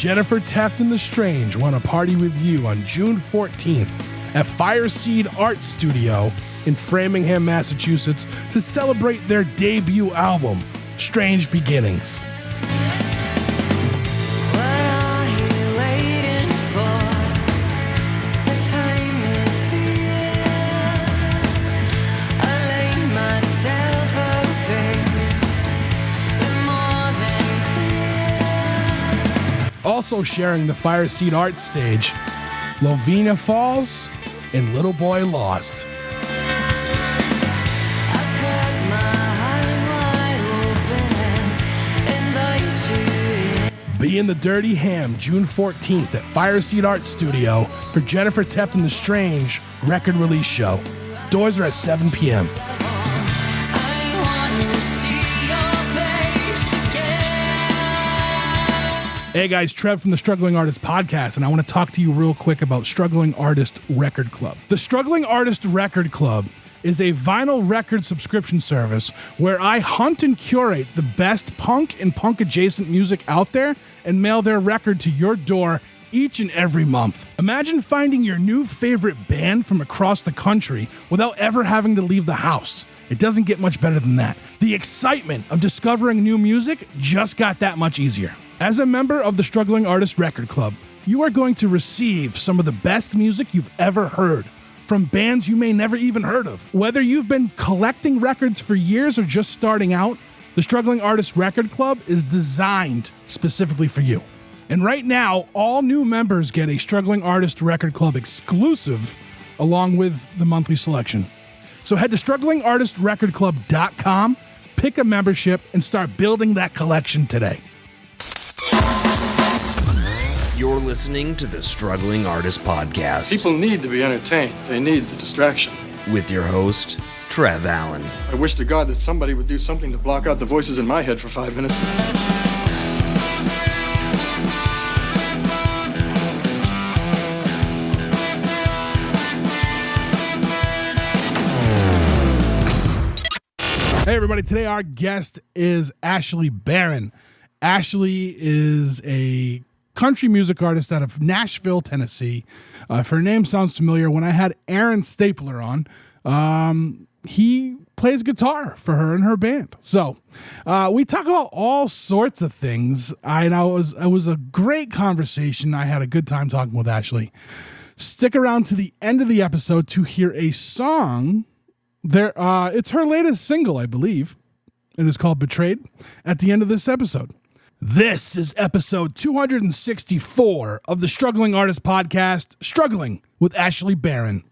Jennifer Teft and the Strange want to party with you on June 14th at Fireseed Art Studio in Framingham, Massachusetts to celebrate their debut album, Strange Beginnings. Also sharing the Fireseed Art stage, Lovina Falls and Little Boy Lost. Be in the Dirty Ham June 14th at Fireseed Art Studio for Jennifer Teft and the Strange record release show. Doors are at 7 p.m. Hey guys, Trev from the Struggling Artist Podcast, and I want to talk to you real quick about Struggling Artist Record Club. The Struggling Artist Record Club is a vinyl record subscription service where I hunt and curate the best punk and punk-adjacent music out there and mail their record to your door each and every month. Imagine finding your new favorite band from across the country without ever having to leave the house. It doesn't get much better than that. The excitement of discovering new music just got that much easier. As a member of the Struggling Artist Record Club, you are going to receive some of the best music you've ever heard from bands you may never even heard of. Whether you've been collecting records for years or just starting out, the Struggling Artist Record Club is designed specifically for you. And right now, all new members get a Struggling Artist Record Club exclusive along with the monthly selection. So head to StrugglingArtistRecordClub.com, pick a membership, and start building that collection today. You're listening to the Struggling Artist Podcast. People need to be entertained. They need the distraction. With your host, Trev Allen. I wish to God that somebody would do something to block out the voices in my head for 5 minutes. Hey everybody, today our guest is Ashley Barron. Ashley is a country music artist out of Nashville, Tennessee. If her name sounds familiar, when I had Aaron Stapler on, he plays guitar for her and her band. So we talk about all sorts of things. It was a great conversation. I had a good time talking with Ashley. Stick around to the end of the episode to hear a song. It's her latest single, I believe. It is called Betrayed at the end of this episode. This is episode 264 of the Struggling Artist Podcast, Struggling with Ashley Barron.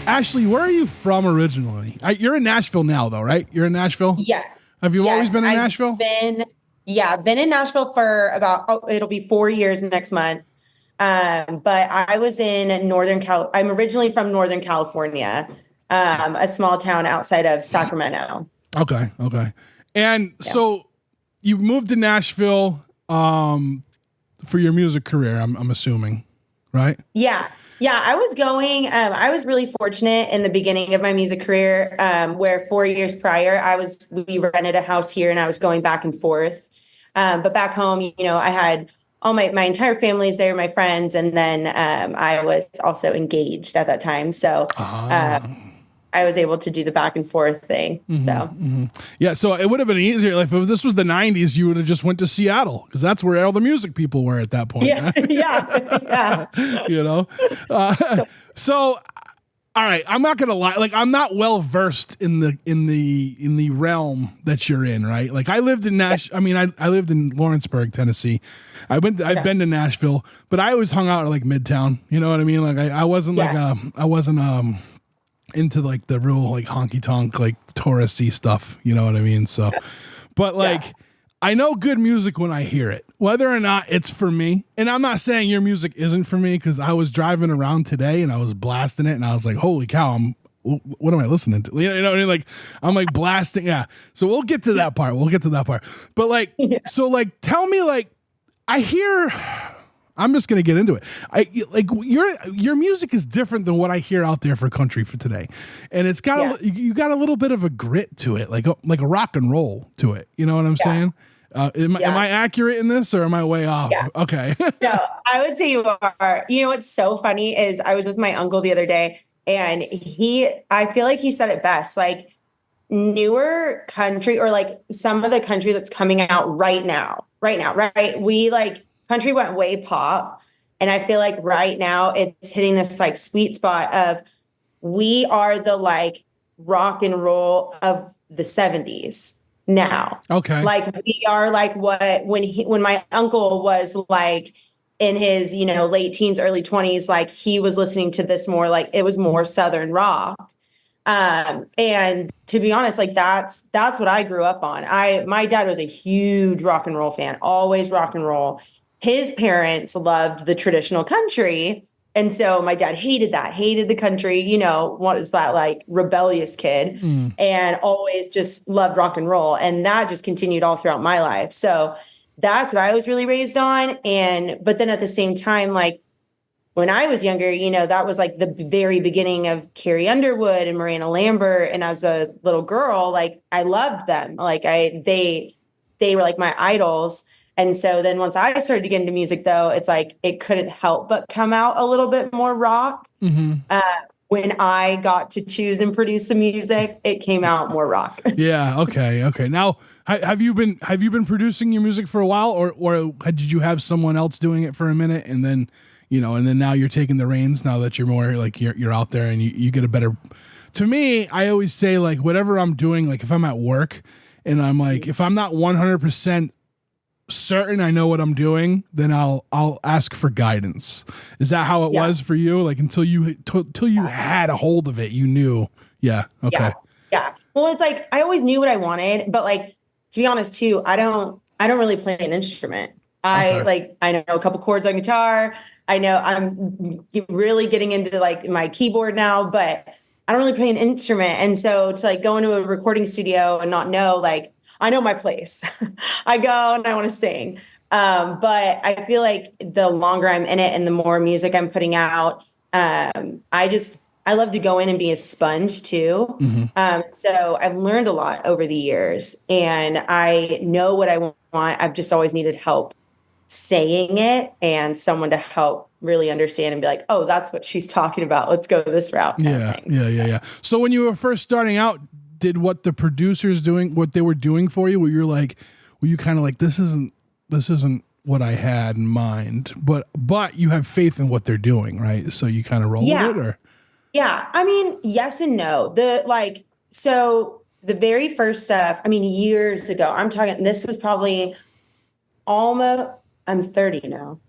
Ashley, where are you from originally? You're in Nashville now, though, right? You're in Nashville? Yes. Have you always been in Nashville? I've been in Nashville for it'll be 4 years next month. But I was in Northern I'm originally from Northern California, a small town outside of Sacramento. Okay. And so you moved to Nashville for your music career, I'm assuming, right? Yeah, I was really fortunate in the beginning of my music career, where 4 years prior, we rented a house here and I was going back and forth. But back home, I had all my entire family's there, my friends, and then I was also engaged at that time. So I was able to do the back and forth thing. Yeah, so it would have been easier. Like if this was the 90s, you would have just went to Seattle because that's where all the music people were at that point. Yeah. So, all right, I'm not gonna lie. Like I'm not well versed in the realm that you're in, right? Like I lived in I lived in Lawrenceburg, Tennessee. I've been to Nashville, but I always hung out at like Midtown. You know what I mean? Like I wasn't into like the real like honky tonk, like touristy stuff. You know what I mean? So, but like, I know good music when I hear it, whether or not it's for me. And I'm not saying your music isn't for me, because I was driving around today and I was blasting it and I was like, holy cow, what am I listening to? You know what I mean? Like, I'm like blasting. Yeah. So we'll get to that part. But like, so like, tell me, like, I'm just gonna get into it. Your music is different than what I hear out there for country for today, and it's got you got a little bit of a grit to it, like a rock and roll to it. You know what I'm saying? Am I accurate in this, or am I way off? Yeah. Okay. No, I would say you are. You know what's so funny is I was with my uncle the other day, and I feel like he said it best. Like, newer country, or like some of the country that's coming out right now, right? We like. Country went way pop. And I feel like right now it's hitting this like sweet spot of, we are the like rock and roll of the 70s now. Okay. Like, we are like when my uncle was like in his, late teens, early 20s, like he was listening to this more, like it was more Southern rock. And to be honest, like that's what I grew up on. My dad was a huge rock and roll fan, always rock and roll. His parents loved the traditional country. And so my dad hated the country, was that like rebellious kid, and always just loved rock and roll. And that just continued all throughout my life. So that's what I was really raised on. But then at the same time, like when I was younger, that was like the very beginning of Carrie Underwood and Miranda Lambert. And as a little girl, like I loved them. Like they were like my idols. And so then once I started to get into music, though, it's like it couldn't help but come out a little bit more rock. Mm-hmm. When I got to choose and produce the music, it came out more rock. Yeah. Okay. Now, have you been producing your music for a while, or did you have someone else doing it for a minute, and then now you're taking the reins, now that you're more like you're out there and you get a better. To me, I always say, like, whatever I'm doing, like if I'm at work and I'm like, if I'm not 100% certain I know what I'm doing, then I'll ask for guidance. Is that how it was for you? Like until you had a hold of it, you knew. Yeah. Okay. Yeah. Well, it's like I always knew what I wanted, but like to be honest too, I don't really play an instrument. I know a couple chords on guitar. I know I'm really getting into like my keyboard now, but I don't really play an instrument. And so to like go into a recording studio and not know, like, I know my place. I go and I want to sing. But I feel like the longer I'm in it and the more music I'm putting out, I love to go in and be a sponge too. Mm-hmm. So I've learned a lot over the years, and I know what I want. I've just always needed help saying it, and someone to help really understand and be like, oh, that's what she's talking about. Let's go this route. Yeah. So when you were first starting out, did what the producers what they were doing for you, were you kind of like, this isn't what I had in mind, but you have faith in what they're doing, right? So you kind of roll with it, or? Yeah. I mean, yes and no. So the very first stuff, I mean, years ago, I'm talking, this was probably I'm 30 now.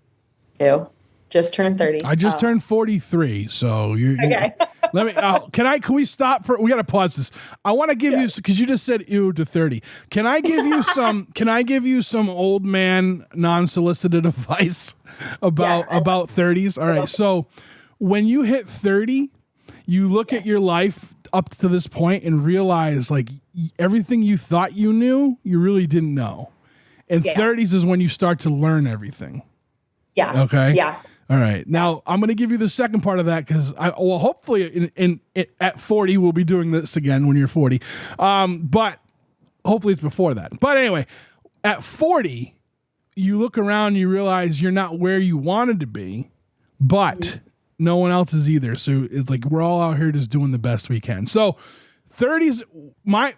Ew. Just turned 30. I just turned 43. So you're okay. Let me, can we stop we got to pause this. I want to give you, cause you just said ew to 30. Can I give you some old man non-solicited advice about 30s? All right. So when you hit 30, you look at your life up to this point and realize like everything you thought you knew, you really didn't know. And 30s is when you start to learn everything. Yeah. Okay. Yeah. All right. Now I'm going to give you the second part of that, because hopefully at 40 we'll be doing this again when you're 40. But hopefully it's before that. But anyway, at 40, you look around and you realize you're not where you wanted to be, but no one else is either. So it's like we're all out here just doing the best we can. So 30s,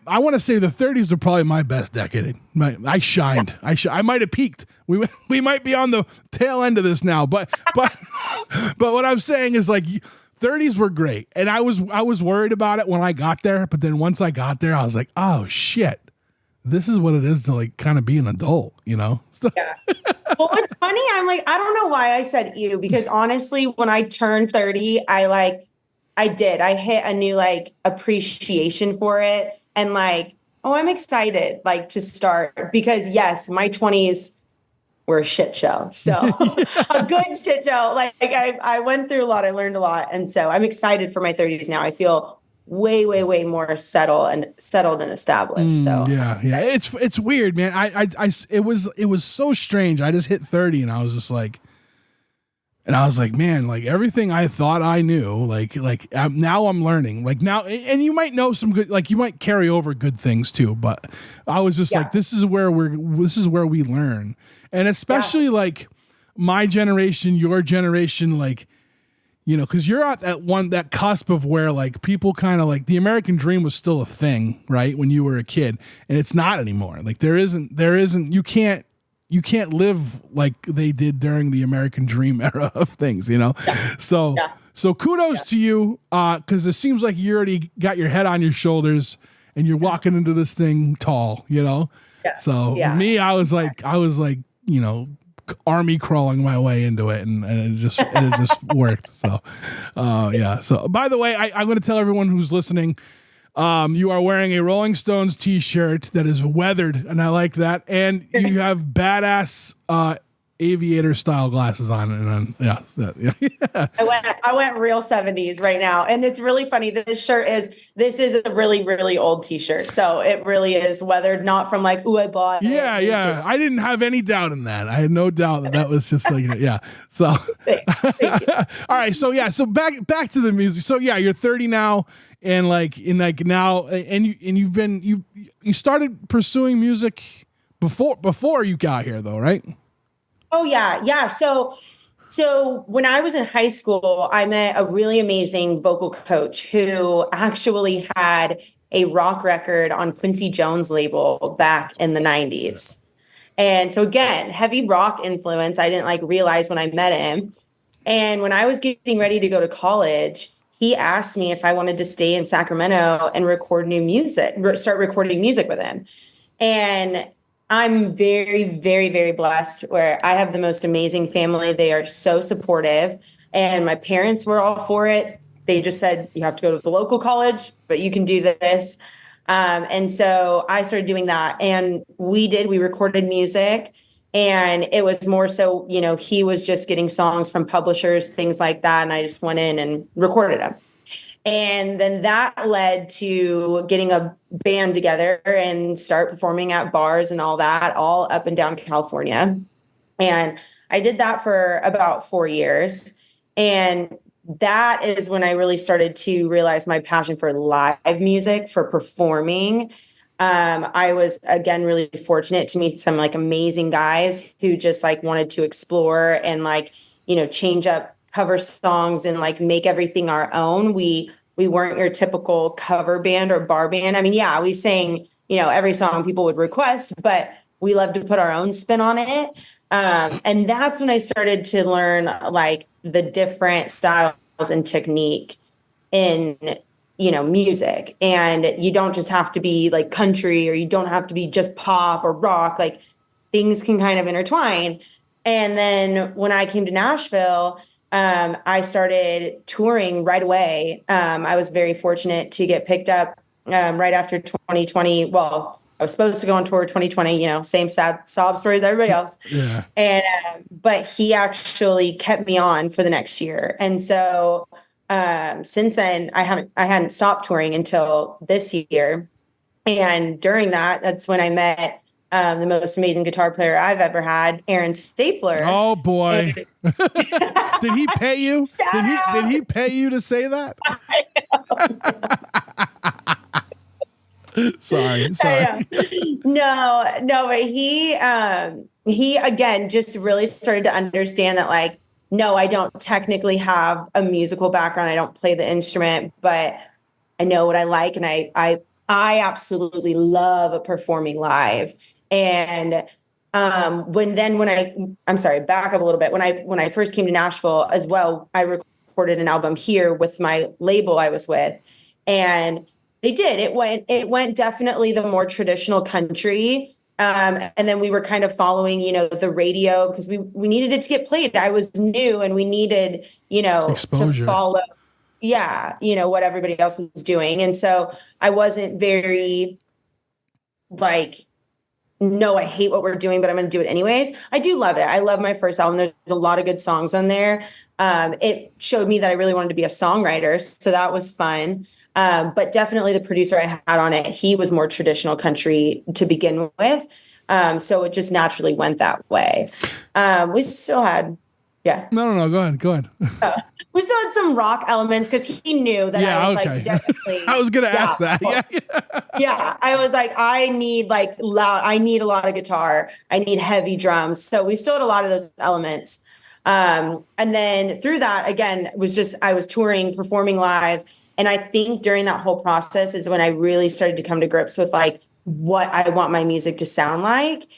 I want to say the 30s were probably my best decade. I shined. I might have peaked. We might be on the tail end of this now, but what I'm saying is like 30s were great, and I was worried about it when I got there, but then once I got there, I was like, oh shit, this is what it is to like kind of be an adult, So. Yeah. Well, what's funny, I'm like, I don't know why I said you, because honestly, when I turned 30, I did. I hit a new like appreciation for it and like, oh, I'm excited like to start because yes, my 20s were a shit show. So a good shit show. Like I went through a lot. I learned a lot. And so I'm excited for my 30s now. I feel way, way, way more settled and established. So yeah. It's weird, man. It was so strange. I just hit 30 and I was just like, man, like everything I thought I knew, like now I'm learning. Like now, and you might know some good, like you might carry over good things too. But I was just like, this is where we learn, and especially like my generation, your generation, like because you're at that cusp of where like people kind of like the American dream was still a thing, right? When you were a kid, and it's not anymore. Like there isn't. You can't live like they did during the American dream era of things, So kudos to you. Cause it seems like you already got your head on your shoulders and you're walking into this thing tall, So me, I was like, army crawling my way into it and it just worked. So, So by the way, I'm going to tell everyone who's listening, you are wearing a Rolling Stones t-shirt that is weathered, and I like that. And you have badass aviator style glasses on. And I went real 70s right now, and it's really funny. This is a really, really old t-shirt, so it really is weathered. Not from like, ooh, I bought it. Yeah. I didn't have any doubt in that. I had no doubt that was just like, So, Thank you. All right. So So back to the music. So you're 30 now. And now, you started pursuing music before you got here, though, right? Oh yeah. So when I was in high school, I met a really amazing vocal coach who actually had a rock record on Quincy Jones' label back in the 90s. And so again, heavy rock influence. I didn't realize when I met him. And when I was getting ready to go to college, he asked me if I wanted to stay in Sacramento and start recording music with him. And I'm very, very, very blessed where I have the most amazing family. They are so supportive. And my parents were all for it. They just said, you have to go to the local college, but you can do this. And so I started doing that. And we recorded music. And it was more so, he was just getting songs from publishers, things like that. And I just went in and recorded them. And then that led to getting a band together and start performing at bars and all that, all up and down California. And I did that for about 4 years. And that is when I really started to realize my passion for live music, for performing. I was, again, really fortunate to meet some amazing guys who just wanted to explore and change up cover songs and make everything our own. We weren't your typical cover band or bar band. I mean, yeah, we sang, every song people would request, but we loved to put our own spin on it. And that's when I started to learn the different styles and technique in music. And you don't just have to be country, or you don't have to be just pop or rock. Things can kind of intertwine. And then when I came to Nashville, I started touring right away. I was very fortunate to get picked up right after 2020. Well, I was supposed to go on tour 2020, same sad sob stories as everybody else. Yeah. And but he actually kept me on for the next year. And so since then, I hadn't stopped touring until this year. And during that's when I met the most amazing guitar player I've ever had, Aaron Stapler. Oh boy. Did he pay you? Did he pay you to say that? Sorry. No, but he again just really started to understand that no, I don't technically have a musical background. I don't play the instrument, but I know what I like, and I absolutely love performing live. And I'm sorry, back up a little bit. When I first came to Nashville as well, I recorded an album here with my label I was with, and it went definitely the more traditional country. And then we were kind of following, the radio, because we needed it to get played. I was new, and we needed, exposure. to follow. what everybody else was doing. And so I wasn't very like, no, I hate what we're doing, but I'm going to do it anyways. I do love it. I love my first album. There's a lot of good songs on there. It showed me that I really wanted to be a songwriter. So that was fun. But definitely the producer I had on it, he was more traditional country to begin with. So it just naturally went that way. We still had, No, go ahead. We still had some rock elements because he knew that I was like, definitely. I was going to ask that. Yeah. I was like, I need like loud, I need a lot of guitar. I need heavy drums. So we still had a lot of those elements. And then through that, again, I was touring, performing live. And I think during that whole process is when I really started to come to grips with like what I want my music to sound like.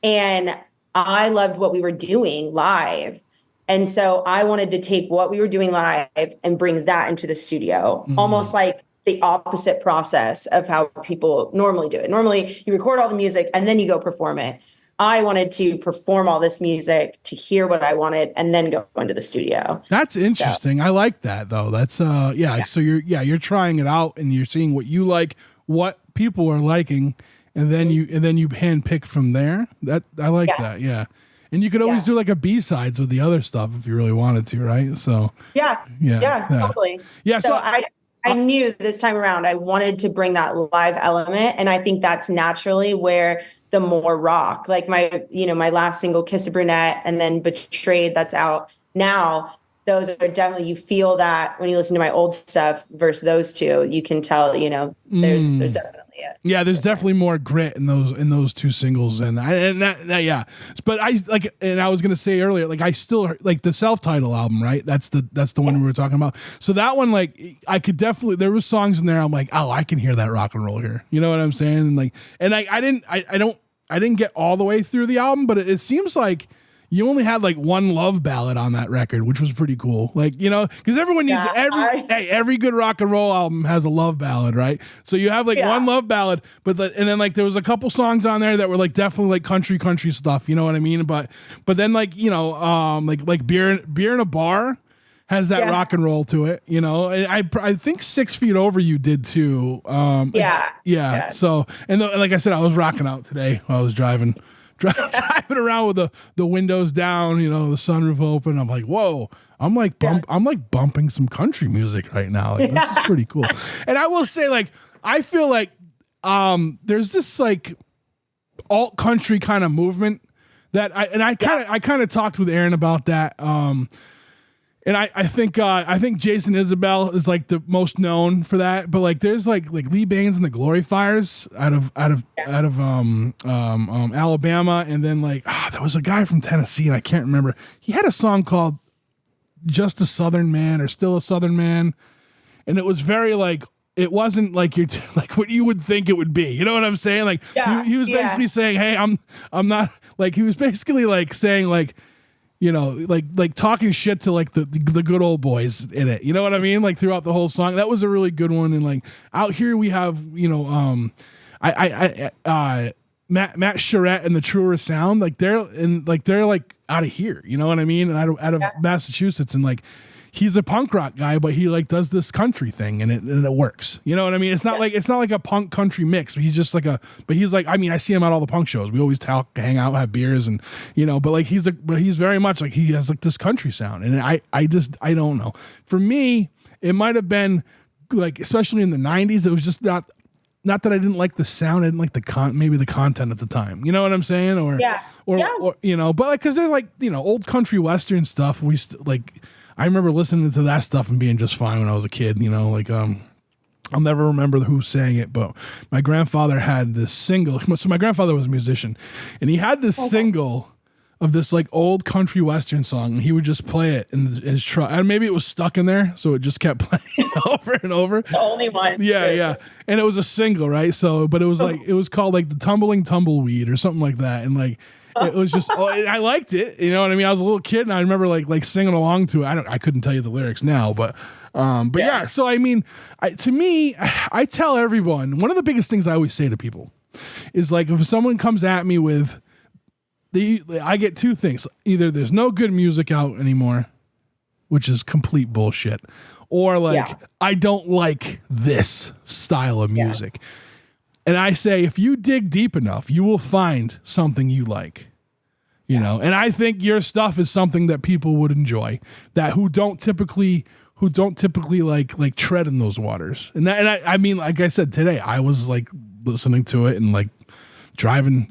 And I loved what we were doing live. And so I wanted to take what we were doing live and bring that into the studio, almost like the opposite process of how people normally do it. Normally you record all the music and then you go perform it. I wanted to perform all this music to hear what I wanted and then go into the studio. That's interesting. So, I like that though. That's So you're trying it out and you're seeing what you like, what people are liking, and then you handpick from there. That I like that. Yeah. And you could always do like a B-sides with the other stuff if you really wanted to, right? So yeah, totally. Yeah. So I knew this time around I wanted to bring that live element, and I think that's naturally where the more rock, like my last single, Kiss a Brunette, and then Betrayed, that's out now. Those are definitely, you feel that when you listen to my old stuff versus those two, you can tell, there's definitely it. Yeah, there's definitely more grit in those two singles, and that. But I was gonna say earlier, like I still like the self-titled album, right? That's the one we were talking about. So that one, like I could definitely, there was songs in there I'm like, oh, I can hear that rock and roll here. You know what I'm saying? And I didn't get all the way through the album, but it seems like you only had like one love ballad on that record, which was pretty cool. Like, because everyone needs every good rock and roll album has a love ballad, right? So you have like one love ballad, and then like there was a couple songs on there that were like definitely like country stuff. You know what I mean? But then like like beer in a bar has that rock and roll to it. And I think 6 Feet Over You did too. So and like I said, I was rocking out today while I was driving around with the windows down, the sunroof open. I'm like, whoa, I'm like bumping some country music right now. Like, this is pretty cool. And I will say, like, I feel like there's this like alt country kind of movement that I kind of talked with Aaron about that. And I think Jason Isbell is like the most known for that, but like there's like Lee Baines and the Glory Fires out of Alabama, and then like there was a guy from Tennessee and I can't remember. He had a song called Just a Southern Man or Still a Southern Man, and it was very like, it wasn't like like what you would think it would be. You know what I'm saying? Like he was basically saying, hey, I'm not, like, he was basically like saying like, like talking shit to like the good old boys in it. You know what I mean? Like throughout the whole song, that was a really good one. And like out here we have, Matt Charette and the Truer Sound, like they're like out of here. You know what I mean? And out of Massachusetts, and like he's a punk rock guy, but he like does this country thing and it works. You know what I mean? It's not like a punk country mix, but he's just like I see him at all the punk shows. We always talk, hang out, have beers, and but like he's very much like, he has like this country sound. And I don't know. For me, it might have been like, especially in the 90s, it was just not that I didn't like the sound, I didn't like maybe the content at the time. You know what I'm saying? Or but like, cause there's like, old country western stuff. I remember listening to that stuff and being just fine when I was a kid, I'll never remember who sang it, but my grandfather had this single. So my grandfather was a musician, and he had this single of this like old country western song, and he would just play it in his truck. And maybe it was stuck in there, so it just kept playing over and over. The only one. Yeah. And it was a single, right? So, but it was like, it was called like the Tumbling Tumbleweed or something like that. And like, it was just, I liked it. You know what I mean? I was a little kid and I remember like singing along to it. I couldn't tell you the lyrics now, but yeah. So, I mean, to me, I tell everyone, one of the biggest things I always say to people is like, if someone comes at me with I get two things. Either there's no good music out anymore, which is complete bullshit, or like, Yeah. I don't like this style of music. And I say, if you dig deep enough, you will find something you like, you know? And I think your stuff is something that people would enjoy, that who don't typically like tread in those waters. And I mean, like I said, today I was like listening to it and like driving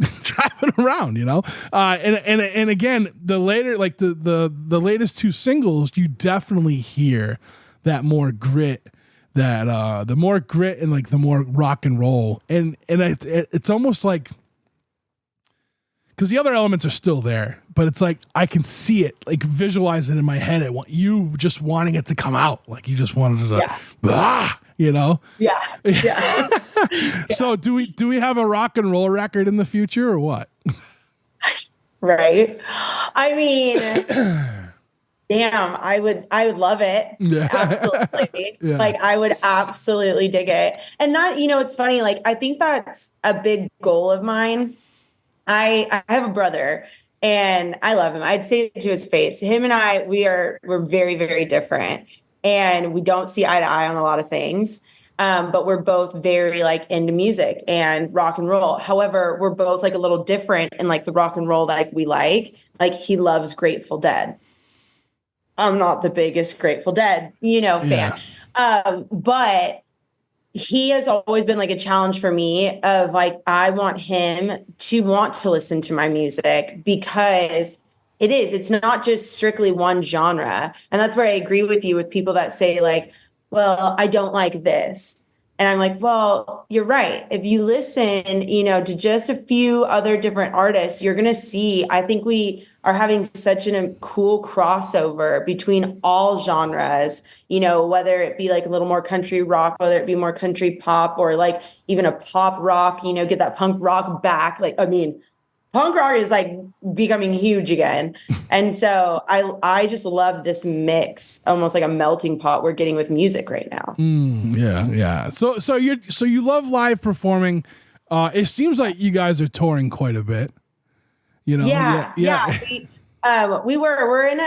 around, you know? And again, the later, like the latest two singles, you definitely hear that more grit, that the more grit and like the more rock and roll. And it's almost like, because the other elements are still there, but it's like I can see it, like visualize it in my head. I want you just wanting it to come out, like you just wanted it to, you know? Yeah. Yeah. So do we have a rock and roll record in the future or what? Right. I mean, damn, I would love it. Yeah. Absolutely. Yeah. Like I would absolutely dig it. And that, you know, it's funny. Like, I think that's a big goal of mine. I have a brother and I love him. I'd say it to his face. Him and I, we're very, very different and we don't see eye to eye on a lot of things. But we're both very like into music and rock and roll. However, we're both like a little different in like the rock and roll that we like. Like he loves Grateful Dead. I'm not the biggest Grateful Dead, you know, fan. But he has always been like a challenge for me of like, I want him to want to listen to my music because it's not just strictly one genre. And that's where I agree with you with people that say like, well, I don't like this. And I'm like, well, you're right. If you listen, you know, to just a few other different artists, you're going to see, I think we are having such a cool crossover between all genres, you know, whether it be like a little more country rock, whether it be more country pop or like even a pop rock, you know, get that punk rock back. Like, I mean, punk rock is like becoming huge again. And so I just love this mix, almost like a melting pot we're getting with music right now. Yeah. So you love live performing. It seems like you guys are touring quite a bit. You know? Yeah. We're in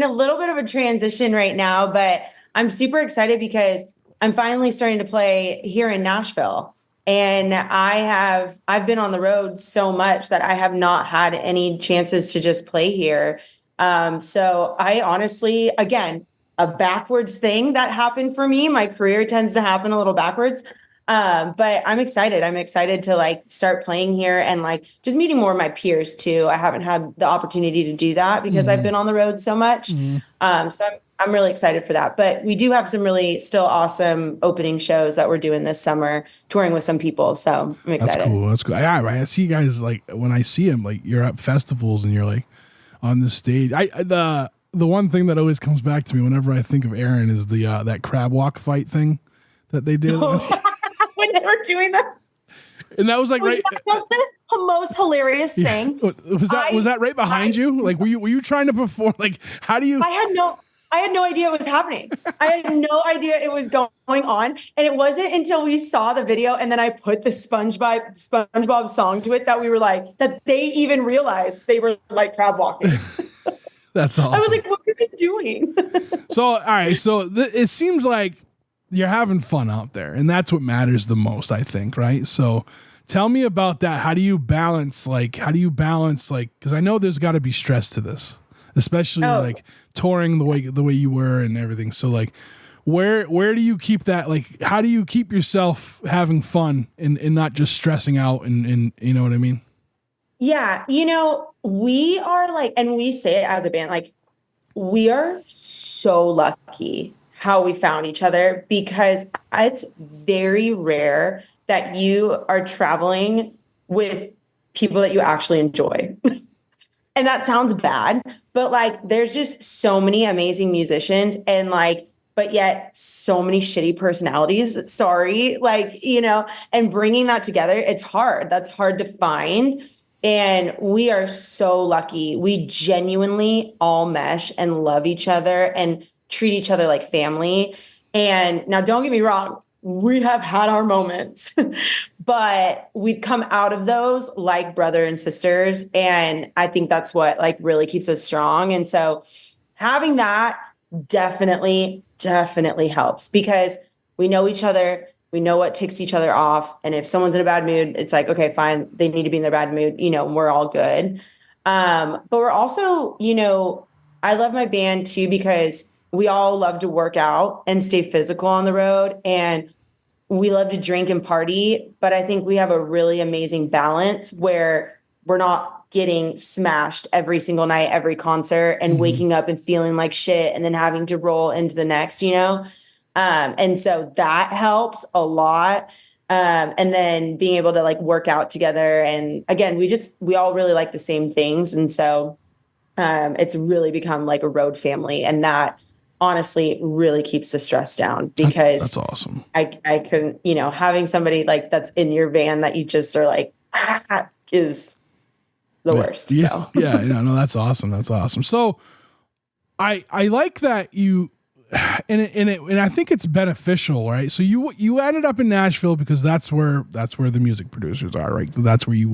a little bit of a transition right now, but I'm super excited because I'm finally starting to play here in Nashville. And I've been on the road so much that I have not had any chances to just play here. So I honestly, again, a backwards thing that happened for me. My career tends to happen a little backwards. But I'm excited. I'm excited to like start playing here and like just meeting more of my peers too. I haven't had the opportunity to do that because I've been on the road so much. So I'm really excited for that. But we do have some really still awesome opening shows that we're doing this summer, touring with some people. So I'm excited. That's cool. Yeah, right. I see you guys like when I see them, like you're at festivals and you're like on the stage. The one thing that always comes back to me whenever I think of Aaron is the that crab walk fight thing that they did. When they were doing that. And that was like right. That the most hilarious thing. Was that right behind you? Like were you trying to perform? Like how do you? I had no idea what was happening. I had no idea it was going on. And it wasn't until we saw the video and then I put the SpongeBob song to it that we were like, that they even realized they were like crab walking. That's awesome. I was like, what are we doing? So, all right. So it seems like you're having fun out there and that's what matters the most, I think. Right. So tell me about that. How do you balance, cause I know there's gotta be stress to this, especially like touring the way you were and everything. So like, where do you keep that? Like, how do you keep yourself having fun and not just stressing out and you know what I mean? Yeah. You know, we are like, and we say it as a band, like we are so lucky how we found each other because it's very rare that you are traveling with people that you actually enjoy. And that sounds bad, but like there's just so many amazing musicians and like, but yet so many shitty personalities. Sorry. Like, you know, and bringing that together, it's hard. That's hard to find. And we are so lucky. We genuinely all mesh and love each other and treat each other like family. And now don't get me wrong. We have had our moments, but we've come out of those like brother and sisters. And I think that's what like really keeps us strong. And so having that definitely definitely helps because we know each other. We know what ticks each other off. And if someone's in a bad mood, it's like, okay, fine. They need to be in their bad mood. We're all good. But we're also, I love my band too, because we all love to work out and stay physical on the road. And we love to drink and party. But I think we have a really amazing balance where we're not getting smashed every single night, every concert, and waking up and feeling like shit and then having to roll into the next, and so that helps a lot. And then being able to like work out together. And again, we all really like the same things. And so it's really become like a road family. And that honestly really keeps the stress down because that's awesome. I couldn't, having somebody like that's in your van that you just are like, is the worst. Yeah. So. No, that's awesome. That's awesome. So I like that you, and I think it's beneficial, right? So you ended up in Nashville because that's where the music producers are, right? That's where you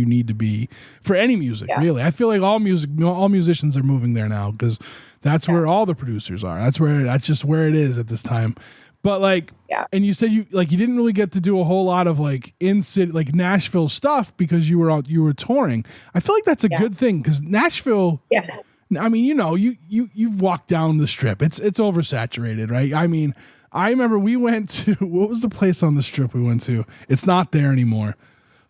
need to be for any music, really. I feel like all musicians are moving there now because that's where all the producers are. That's just where it is at this time. But like, and you said you didn't really get to do a whole lot of like in city, like Nashville stuff because you were touring. I feel like that's a good thing because Nashville. Yeah. I mean, you've walked down the strip. It's oversaturated, right? I mean, I remember we went to, what was the place on the strip we went to? It's not there anymore.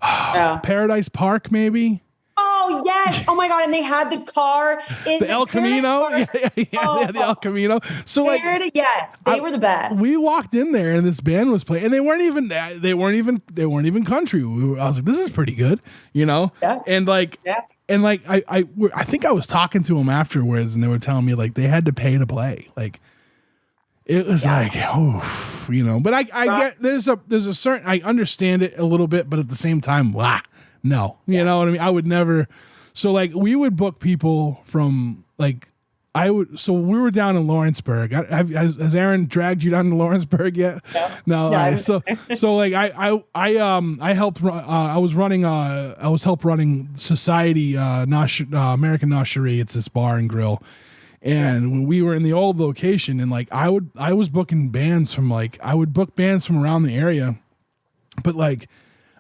Paradise Park, maybe? Oh, yes. Oh, my God. And they had the car in the El Camino. Yeah, the El Camino. So like, yes, they were the best. We walked in there and this band was playing and they weren't even country. I was like, this is pretty good, Yeah. And like, And like I think I was talking to them afterwards, and they were telling me like they had to pay to play. Like it was like, But I get there's a certain, I understand it a little bit, but at the same time, no, you know what I mean. I would never. So like we would book people from like So we were down in Lawrenceburg. Has Aaron dragged you down to Lawrenceburg yet? No. So like I helped. I was running Society American Nosherie. It's this bar and grill, and when we were in the old location, and like I was booking bands from I would book bands from around the area, but like.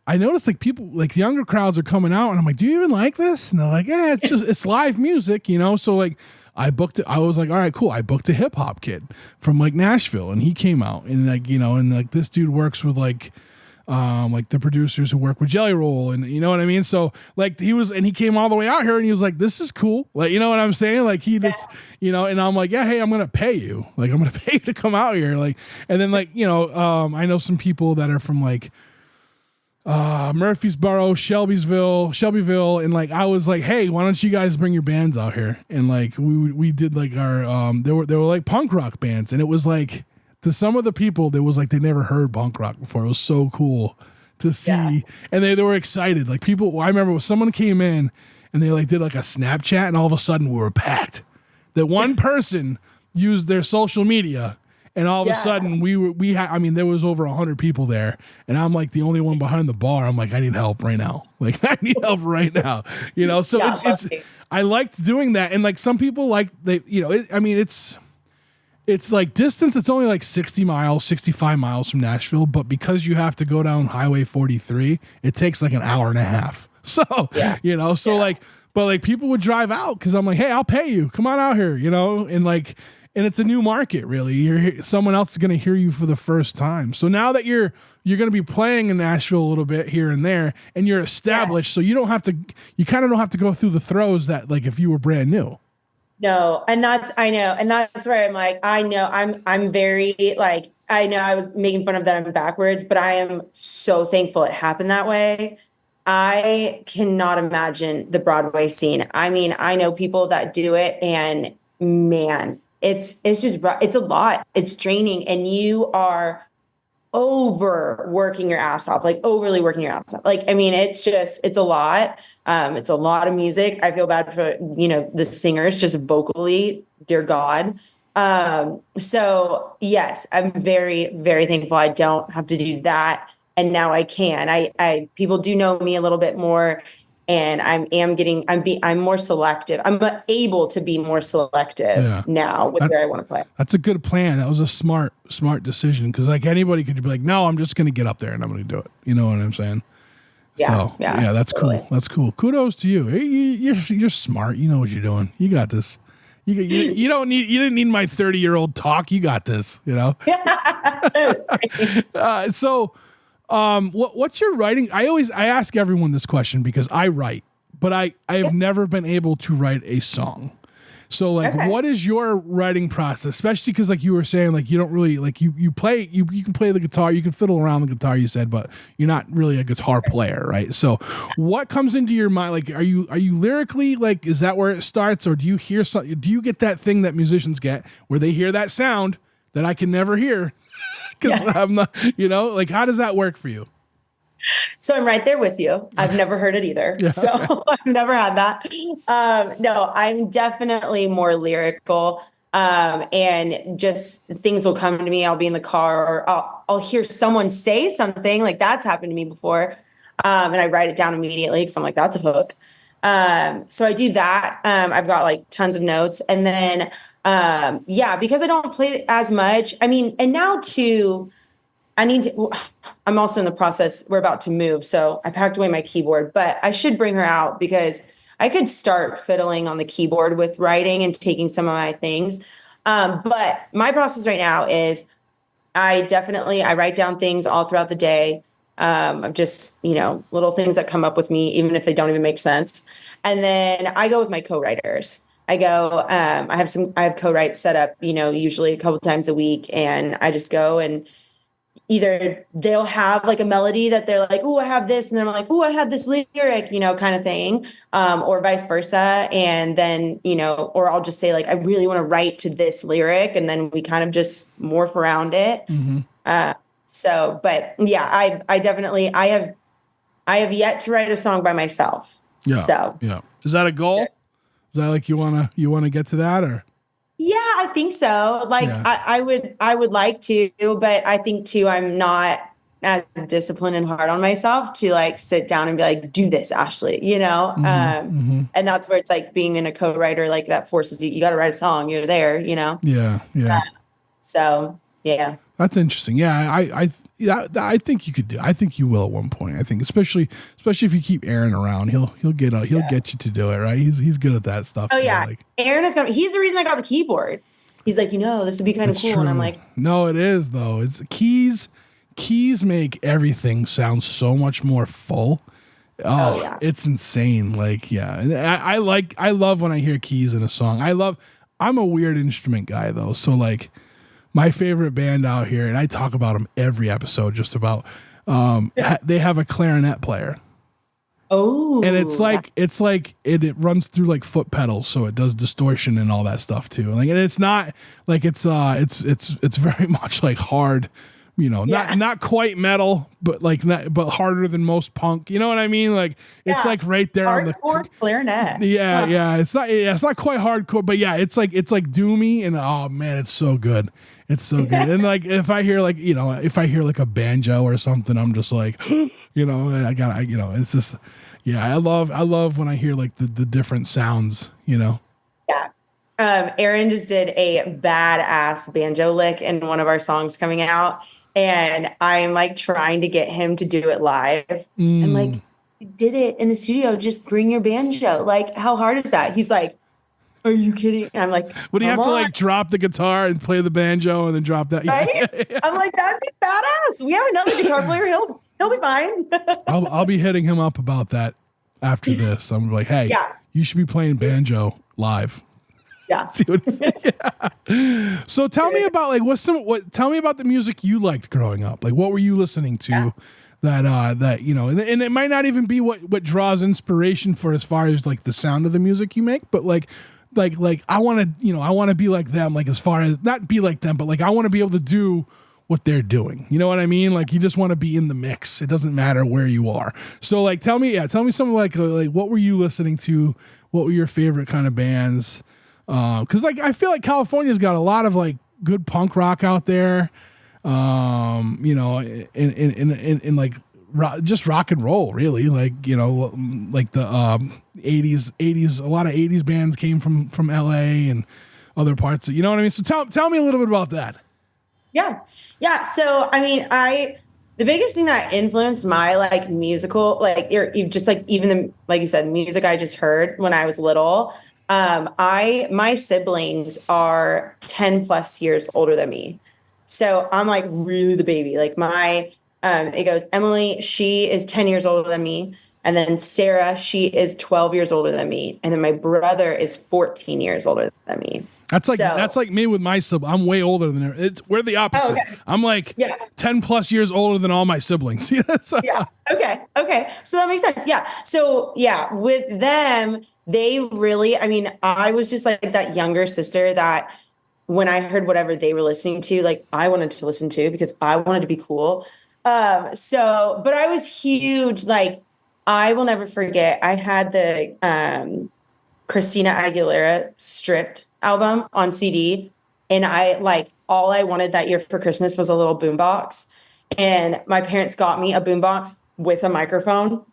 I noticed like people, like the younger crowds are coming out, and I'm like, "Do you even like this?" And they're like, "Yeah, it's live music, So like. I booked it. I was like, all right, cool. I booked a hip hop kid from like Nashville, and he came out, and like and like this dude works with like the producers who work with Jelly Roll, and you know what I mean. So like he came all the way out here, and he was like, this is cool, like you know what I'm saying. Like he just and I'm like, yeah, hey, I'm gonna pay you, like I'm gonna pay you to come out here, like and then like I know some people that are from like. Murfreesboro, Shelbyville, and like I was like, hey, why don't you guys bring your bands out here? And like we did like our there were like punk rock bands, and it was like to some of the people there was like they never heard punk rock before. It was so cool to see, and they were excited. Like people, I remember when someone came in and they like did like a Snapchat, and all of a sudden we were packed. That one person used their social media. And all of a sudden there was over 100 people there, and I'm like the only one behind the bar. I'm like, I need help right now. Like I need help right now. So I liked doing that. And like some people like it's like distance. It's only like 60 miles, 65 miles from Nashville, but because you have to go down Highway 43, it takes like an hour and a half. So, like, but like people would drive out because I'm like, hey, I'll pay you. Come on out here, and like, and it's a new market, really. Someone else is going to hear you for the first time. So now that you're going to be playing in Nashville a little bit here and there, and you're established, so you kind of don't have to go through the throes that like if you were brand new. No, and that's where I'm like, I know I'm very like, I know I was making fun of that I'm backwards, but I am so thankful it happened that way. I cannot imagine the Broadway scene. I mean, I know people that do it, and man. It's a lot. It's draining, and you are overworking your ass off, like overly working your ass off. Like, I mean, it's a lot. It's a lot of music. I feel bad for, the singers just vocally, dear God. So yes, I'm very, very thankful I don't have to do that. And now I can. People do know me a little bit more And I'm more selective. I'm able to be more selective now with where I want to play. That's a good plan. That was a smart decision. Cause like anybody could be like, no, I'm just going to get up there and I'm going to do it. You know what I'm saying? Yeah. So, yeah, that's totally. cool. That's cool. Kudos to you. Hey, you're smart. You know what you're doing. You got this. You didn't need my 30-year-old talk. You got this, you know? What's your writing? I ask everyone this question because I write, but I have never been able to write a song. So like, what is your writing process? Especially because like you were saying, like you don't really like you can play the guitar, you can fiddle around the guitar, you said, but you're not really a guitar player, right? So what comes into your mind? Like, are you lyrically, like, is that where it starts, or do you hear something? Do you get that thing that musicians get where they hear that sound that I can never hear because I'm not, you know, like how does that work for you? So I'm right there with you. I've never heard it either. Yeah. So I've never had that. No, I'm definitely more lyrical. And just things will come to me. I'll be in the car or I'll hear someone say something like that's happened to me before. And I write it down immediately because I'm like, that's a hook. So I do that. I've got like tons of notes. And then, because I don't play as much. I mean, and now too, I'm also in the process. We're about to move. So I packed away my keyboard, but I should bring her out because I could start fiddling on the keyboard with writing and taking some of my things. But my process right now is I write down things all throughout the day. Of just, little things that come up with me, even if they don't even make sense. And then I go with my co-writers. I have co-writes set up, usually a couple times a week. And I just go and either they'll have like a melody that they're like, oh, I have this. And then I'm like, oh, I had this lyric, kind of thing. Or vice versa. And then, or I'll just say like, I really want to write to this lyric. And then we kind of just morph around it. Mm-hmm. But yeah, I have yet to write a song by myself. Yeah. So yeah. Is that a goal? Is that like, you want to get to that or? Yeah, I think so. Like I would like to, but I think too, I'm not as disciplined and hard on myself to like sit down and be like, do this, Ashley, and that's where it's like being in a co-writer, like that forces you got to write a song. You're there, Yeah. So yeah. That's interesting. Yeah. I think you could do. I think you will at one point. I think, especially if you keep Aaron around, he'll get you to do it. Right. He's good at that stuff. Oh too. yeah. Like, Aaron is coming. He's the reason I got the keyboard. He's like, this would be kind of cool. True. And I'm like, no, it is though. It's keys make everything sound so much more full. Oh yeah. It's insane. Like, yeah. And I love when I hear keys in a song. I'm a weird instrument guy though. So like, my favorite band out here, and I talk about them every episode, just about. They have a clarinet player. Oh, and it's like it runs through like foot pedals, so it does distortion and all that stuff too. Like, and it's not like it's very much like hard, not quite metal, but but harder than most punk. You know what I mean? Like it's like right there on the clarinet. Yeah, yeah. It's not quite hardcore, but yeah, it's like doomy, and oh man, it's so good. It's so good. And like, if I hear like a banjo or something, I'm just like, it's just, yeah, I love when I hear like the different sounds, Yeah. Aaron just did a badass banjo lick in one of our songs coming out. And I'm like trying to get him to do it live. I'm like, you did it in the studio. Just bring your banjo. Like, how hard is that? He's like, are you kidding? And I'm like, would he have to like drop the guitar and play the banjo and then drop that? Right? Yeah. I'm like, that'd be badass. We have another guitar player. He'll be fine. I'll be hitting him up about that after this. I'm like, hey, you should be playing banjo live. Yeah. See what he's saying? Yeah. So tell me about like tell me about the music you liked growing up. Like, what were you listening to? Yeah. That and it might not even be what draws inspiration for as far as like the sound of the music you make, but like I want to be like them, like as far as not be like them, but like I want to be able to do what they're doing. You know what I mean? Like you just want to be in the mix. It doesn't matter where you are. So like tell me something like what were you listening to? What were your favorite kind of bands? Cause like I feel like California's got a lot of like good punk rock out there. In like just rock and roll, really. Like, you know, like the 80s, a lot of 80s bands came from LA and other parts of, you know what I mean? So tell me a little bit about that. Yeah. Yeah. So, I mean, the biggest thing that influenced my like musical, like you just like, even the, like you said, music I just heard when I was little, my siblings are 10 plus years older than me. So I'm like really the baby. Like it goes, Emily, she is 10 years older than me. And then Sarah, she is 12 years older than me. And then my brother is 14 years older than me. That's like me with my sibling. I'm way older than her. We're the opposite. Oh, okay. I'm like 10 plus years older than all my siblings. So. Yeah. Okay. So that makes sense. Yeah. So yeah, with them, they really, I mean, I was just like that younger sister that when I heard whatever they were listening to, like I wanted to listen to because I wanted to be cool. But I was huge. Like I will never forget. I had the Christina Aguilera Stripped album on CD. And I like all I wanted that year for Christmas was a little boombox. And my parents got me a boombox with a microphone.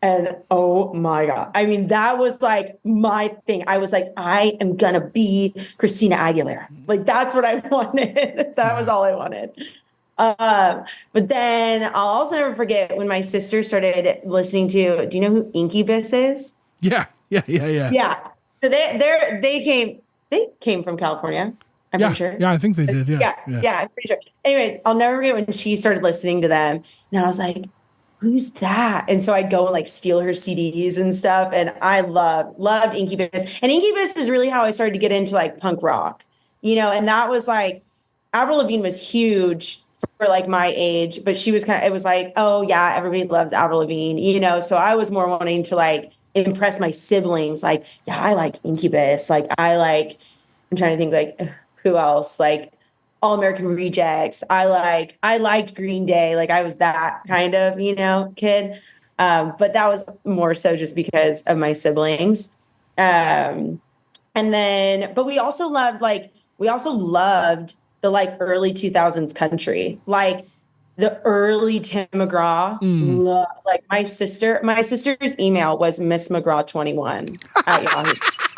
And oh my God. I mean, that was like my thing. I was like, I am gonna be Christina Aguilera. Like that's what I wanted. That was all I wanted. But then I'll also never forget when my sister started listening to, do you know who Incubus is? Yeah. Yeah. So they came from California. I'm pretty sure. Yeah, I think they did. Yeah, I'm pretty sure. Anyways, I'll never forget when she started listening to them. And I was like, who's that? And so I'd go and like steal her CDs and stuff. And I loved Incubus. And Incubus is really how I started to get into like punk rock, you know, and that was like, Avril Lavigne was huge for like my age, but she was it was like, oh yeah, everybody loves Avril Lavigne, you know? So I was more wanting to like impress my siblings. Like, yeah, I like Incubus. Like I'm trying to think like who else? Like All American Rejects. I liked Green Day. Like I was that kind of, you know, kid. But that was more so just because of my siblings. But we also loved the like early 2000s country, like the early Tim McGraw. Like my sister's email was Miss McGraw 21 at Yahoo.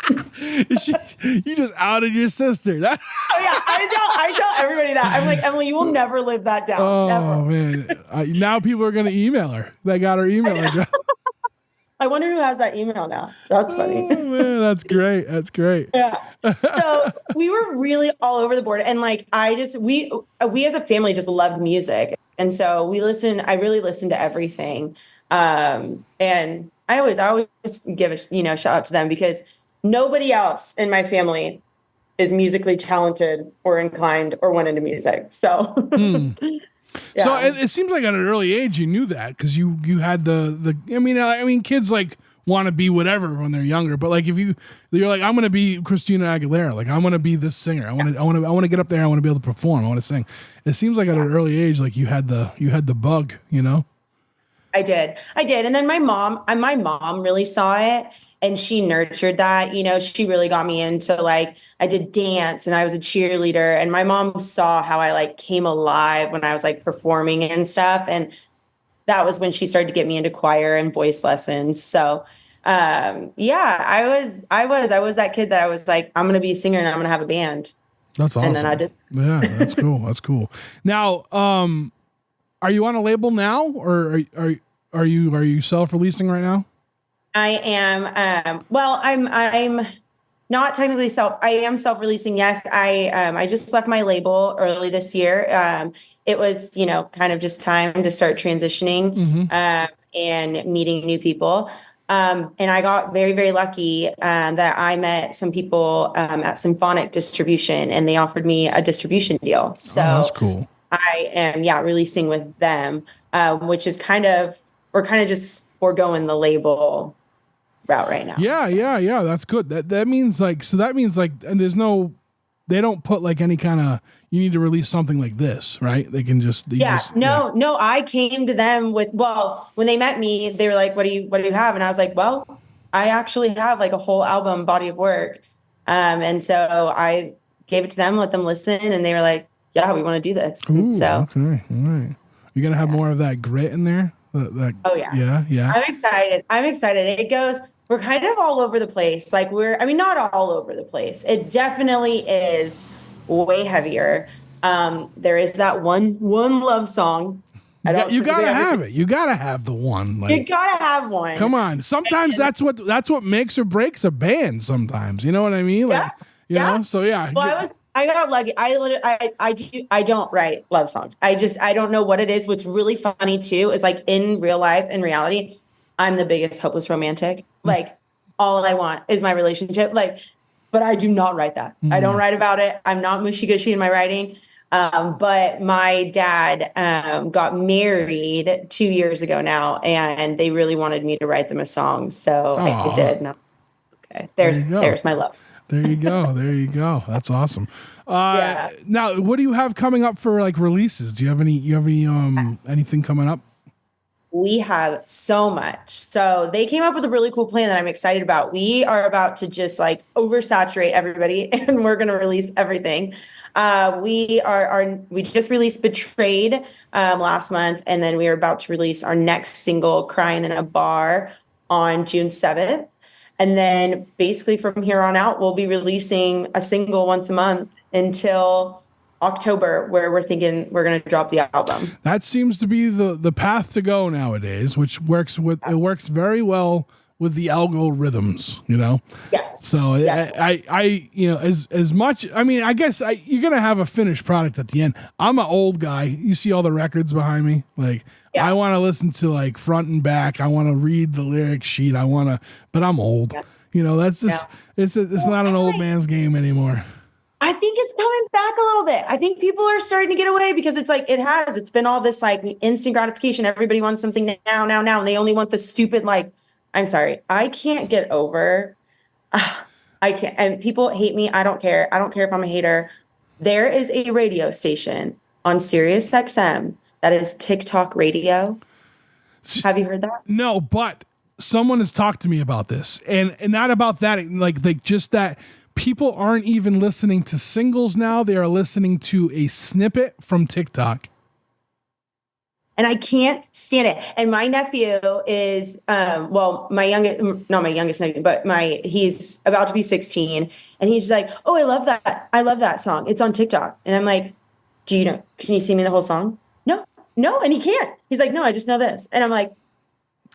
You just outed your sister. Oh yeah, I tell everybody that. I'm like, Emily, you will never live that down. Oh never. Man, now people are gonna email her. They got her email address. I wonder who has that email now. That's funny. Oh, man, that's great. Yeah. So we were really all over the board, and like we as a family just loved music, and so I really listened to everything. And I always give a shout out to them because nobody else in my family is musically talented or inclined or went into music. So, yeah. So it seems like at an early age you knew that because you had the. I mean, kids like want to be whatever when they're younger, but like if you're like, I'm going to be Christina Aguilera, like I'm going to be this singer. I want to get up there. I want to be able to perform. I want to sing. It seems like at an early age, like you had the bug, you know. I did. And then my mom really saw it and she nurtured that, you know, she really got me into like, I did dance and I was a cheerleader and my mom saw how I like came alive when I was like performing and stuff. And that was when she started to get me into choir and voice lessons. So, I was that kid that I was like, I'm going to be a singer and I'm going to have a band. That's awesome. And then I did. Yeah, that's cool. That's cool. Now, are you on a label now, or are you self-releasing right now? I am. Well, I'm not technically I am self-releasing. Yes, I just left my label early this year. It was, you know, kind of just time to start transitioning and meeting new people. And I got very, very lucky that I met some people at Symphonic Distribution, and they offered me a distribution deal. So that's cool. I am, releasing with them, which is we're kind of just foregoing the label route right now. Yeah. That's good. That means like, and they don't put like any kind of, you need to release something like this, right? They can just, no. I came to them when they met me, they were like, what do you have? And I was like, well, I actually have like a whole album body of work. And so I gave it to them, let them listen. And they were like, yeah, we want to do this. Ooh, so, okay. All right. You're going to have more of that grit in there. Oh yeah. Yeah. I'm excited. We're kind of all over the place. Like not all over the place. It definitely is way heavier. There is that one love song. You gotta have it. You gotta have the one. Like, you gotta have one. Come on. Sometimes that's what makes or breaks a band. Sometimes, you know what I mean? Like, you know. So yeah. Well, I got lucky. I don't write love songs. I don't know what it is. What's really funny too is like in real life, in reality, I'm the biggest hopeless romantic. Like all I want is my relationship. Like, but I do not write that. I don't write about it. I'm not mushy gushy in my writing. But my dad got married 2 years ago now, and they really wanted me to write them a song. So I did. No. Okay. There's my loves. There you go. That's awesome. Now, what do you have coming up for like releases? Do you have any anything coming up? We have so much. So they came up with a really cool plan that I'm excited about. We are about to just like oversaturate everybody, and we're going to release everything. We just released Betrayed last month, and then we are about to release our next single, Crying in a Bar, on June 7th. And then basically from here on out, we'll be releasing a single once a month until October, where we're thinking we're going to drop the album. That seems to be the path to go nowadays, which works very well with the algorithms, you know? Yes. So yes. I as much, I mean, I guess you're going to have a finished product at the end. I'm an old guy. You see all the records behind me. Like I want to listen to like front and back. I want to read the lyric sheet. But I'm old, you know, that's just, it's not an old man's game anymore. I think it's coming back a little bit. I think people are starting to get away because it's like, it's been all this like instant gratification. Everybody wants something now. And they only want the stupid, like, I'm sorry, I can't get over. I can't, and people hate me. I don't care. I don't care if I'm a hater. There is a radio station on Sirius XM that is TikTok radio. Have you heard that? No, but someone has talked to me about this, and not about that, like just that people aren't even listening to singles now. They are listening to a snippet from TikTok. And I can't stand it. And my nephew is, not my youngest nephew, but he's about to be 16. And he's like, oh, I love that. I love that song. It's on TikTok. And I'm like, can you sing me the whole song? No. And he can't. He's like, no, I just know this. And I'm like,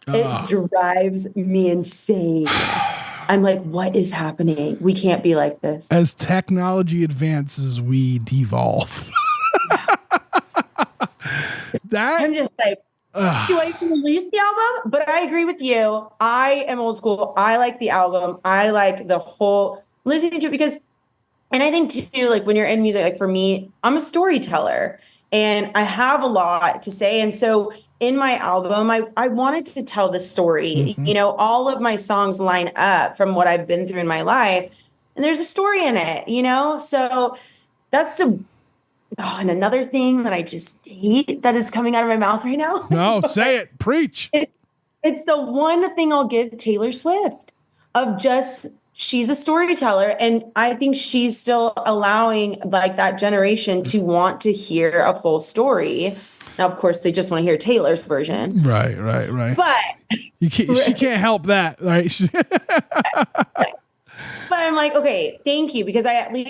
it drives me insane. I'm like, what is happening? We can't be like this. As technology advances, we devolve. I'm just like, do I release the album? But I agree with you. I am old school. I like the album. I like the whole listening to it because, and I think too, like when you're in music, like for me, I'm a storyteller and I have a lot to say. And so in my album, I wanted to tell the story. Mm-hmm. You know, all of my songs line up from what I've been through in my life, and there's a story in it, you know? So that's and another thing that I just hate that it's coming out of my mouth right now. No, say it. Preach. It's the one thing I'll give Taylor Swift of just, she's a storyteller. And I think she's still allowing like that generation to want to hear a full story. Now, of course, they just want to hear Taylor's version. Right. But she can't help that, right? But I'm like, okay, thank you, because we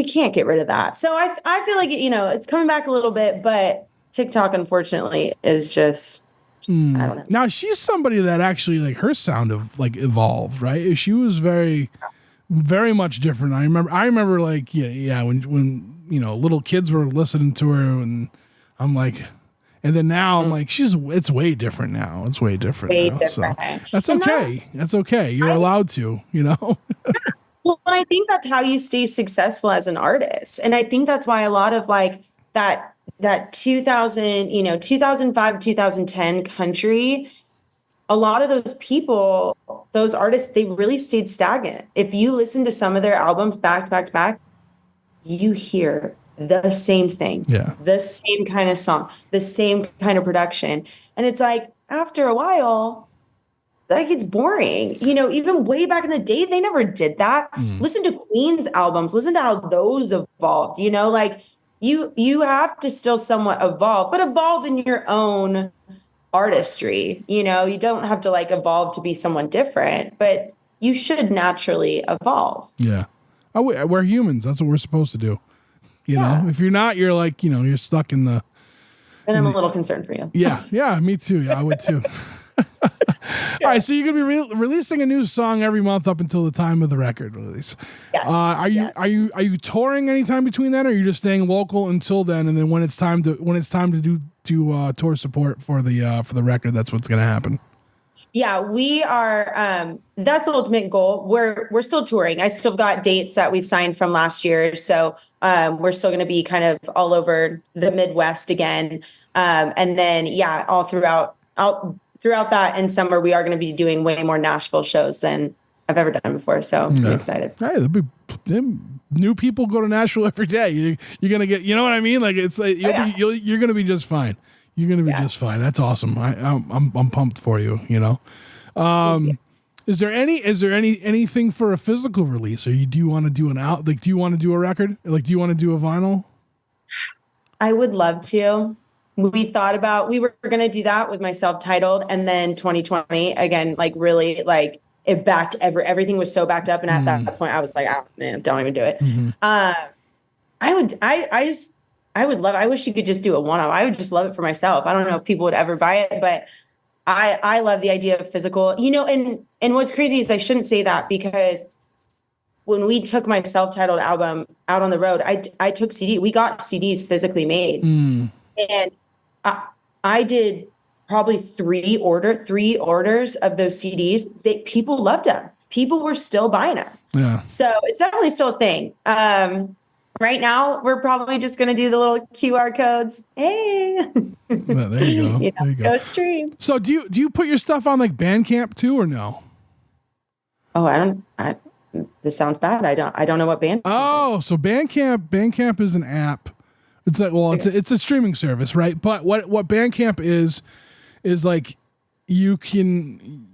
can't get rid of that. So I feel like it's coming back a little bit, but TikTok, unfortunately, is just I don't know. Now she's somebody that actually like her sound of like evolved, right? She was very, very much different. I remember like when little kids were listening to her, and I'm like. And then now I'm like, it's way different now. It's way different. So that's okay. That's okay. You're allowed to, you know? Well, and I think that's how you stay successful as an artist. And I think that's why a lot of like that 2005, 2010 country, a lot of those people, those artists, they really stayed stagnant. If you listen to some of their albums back to back to back, you hear the same thing, the same kind of song, the same kind of production. And it's like, after a while, like it's boring, even way back in the day, they never did that. Listen to Queen's albums, listen to how those evolved, like you have to still somewhat evolve, but evolve in your own artistry. You know, you don't have to like evolve to be someone different, but you should naturally evolve. Yeah. We're humans. That's what we're supposed to do. You know, if you're not, you're like, you know, you're stuck in the. And I'm a little concerned for you. Yeah. Yeah. Me too. Yeah, I would too. All right, so you're gonna be releasing a new song every month up until the time of the record release. Yes. Are you touring anytime between then, or are you just staying local until then, and then when it's time to do tour support for the record, that's what's gonna happen? Yeah, we are. That's the ultimate goal. We're still touring. I still got dates that we've signed from last year, so we're still going to be kind of all over the Midwest again, and then all throughout that in summer, we are going to be doing way more Nashville shows than I've ever done before. So I'm excited. Hey, new people go to Nashville every day. You're gonna get, you know what I mean? Like it's like you're gonna be just fine. You're gonna be just fine. That's awesome. I'm pumped for you. You know. Is there anything for a physical release? Or do you want to do do you want to do a record? Like, do you want to do a vinyl? I would love to. We were going to do that with my self-titled, and then 2020 again, like really like it backed everything was so backed up. And at that point I was like, don't even do it. Mm-hmm. I wish you could just do a one-off. I would just love it for myself. I don't know if people would ever buy it, but I love the idea of physical, you know, and what's crazy is I shouldn't say that, because when we took my self-titled album out on the road, I took we got CDs physically made. And I did probably three orders of those CDs. People loved them. People were still buying them. Yeah. So it's definitely still a thing. Right now, we're probably just going to do the little QR codes. Hey, well, there you go. There you go. Go stream. So do you put your stuff on like Bandcamp too, or no? Oh, this sounds bad. I don't know what Bandcamp is. So Bandcamp is an app. It's like, well, it's a streaming service, right? But what Bandcamp is like, you can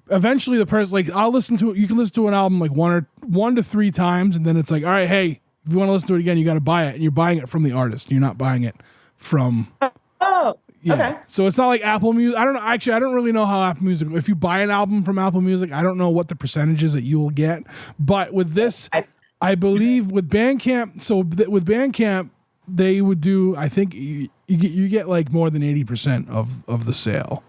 eventually the person, like, you can listen to an album like one to three times, and then it's like, all right, hey, if you want to listen to it again, you got to buy it, and you're buying it from the artist. You're not buying it from. Oh, yeah. Okay. So it's not like Apple Music. I don't know. Actually, I don't really know how Apple Music. If you buy an album from Apple Music, I don't know what the percentage is that you will get. But with this, I believe with Bandcamp. So with Bandcamp, they would do. I think you get like more than 80% of the sale.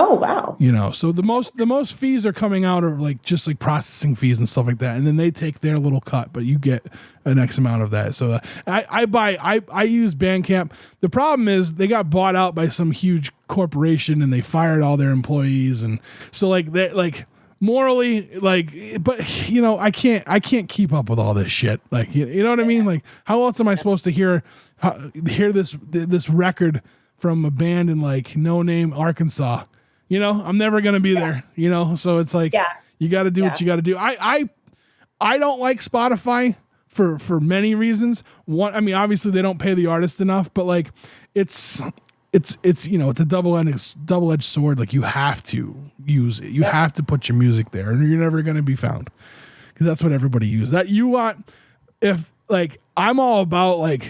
Oh wow! You know, so the most fees are coming out of like just like processing fees and stuff like that, and then they take their little cut, but you get an X amount of that. So I use Bandcamp. The problem is they got bought out by some huge corporation, and they fired all their employees, and so like they like morally like, but you know, I can't keep up with all this shit. Like you know what I mean? Like how else am I supposed to hear this record from a band in like No Name, Arkansas? You know, I'm never going to be there, you know? So it's like, you got to do what you got to do. I don't like Spotify for many reasons. One, I mean, obviously they don't pay the artist enough, but like it's, you know, it's a double-edged sword. Like you have to use it. You have to put your music there, and you're never going to be found, because that's what everybody uses. That you want, if like, I'm all about like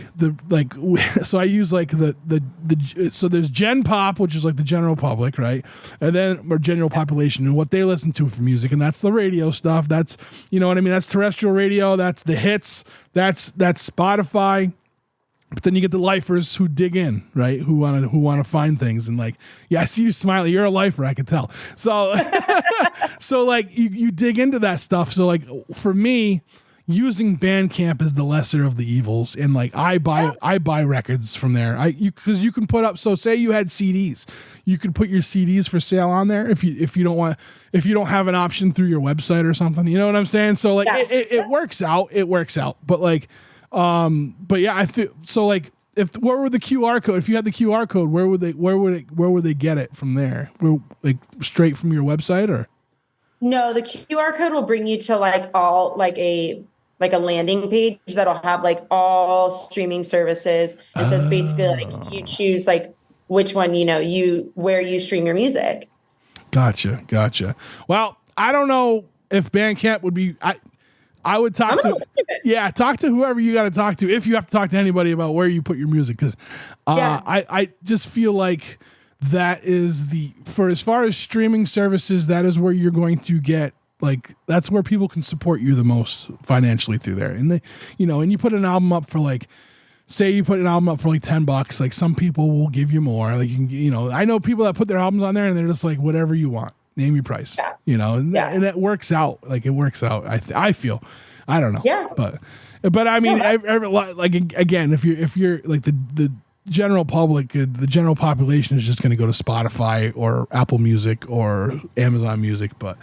so I use like so there's Gen Pop, which is like the general public, right? And then or general population and what they listen to for music, and that's the radio stuff. That's, you know what I mean? That's terrestrial radio. That's the hits. That's Spotify. But then you get the lifers who dig in, right? Who want to find things, and like, yeah, I see you smiling. You're a lifer, I can tell. So so like you dig into that stuff. So like for me, using Bandcamp is the lesser of the evils, and like I buy records from there. Because you can put up. So say you had CDs, you could put your CDs for sale on there if you don't have an option through your website or something. You know what I'm saying? So like it works out. It works out. But like, but yeah, I feel so like where would the QR code? If you had the QR code, where would they get it from there? Like straight from your website or? No, the QR code will bring you to like all like a landing page that'll have like all streaming services. And so it's basically like you choose like which one, you know, where you stream your music. Gotcha. Well, I don't know if Bandcamp would be, I would talk to whoever you got to talk to, if you have to talk to anybody about where you put your music. Cause I just feel like that is for as far as streaming services, that is where you're going to get, like, that's where people can support you the most financially through there. And and you put an album up for, like, say you put an album up for like $10, like, some people will give you more. Like, I know people that put their albums on there and they're just like, whatever you want, name your price, and it works out. Like, it works out. I feel, I don't know. Yeah. But I mean, like, again, if you're like the general public, the general population is just going to go to Spotify or Apple Music or Amazon Music, but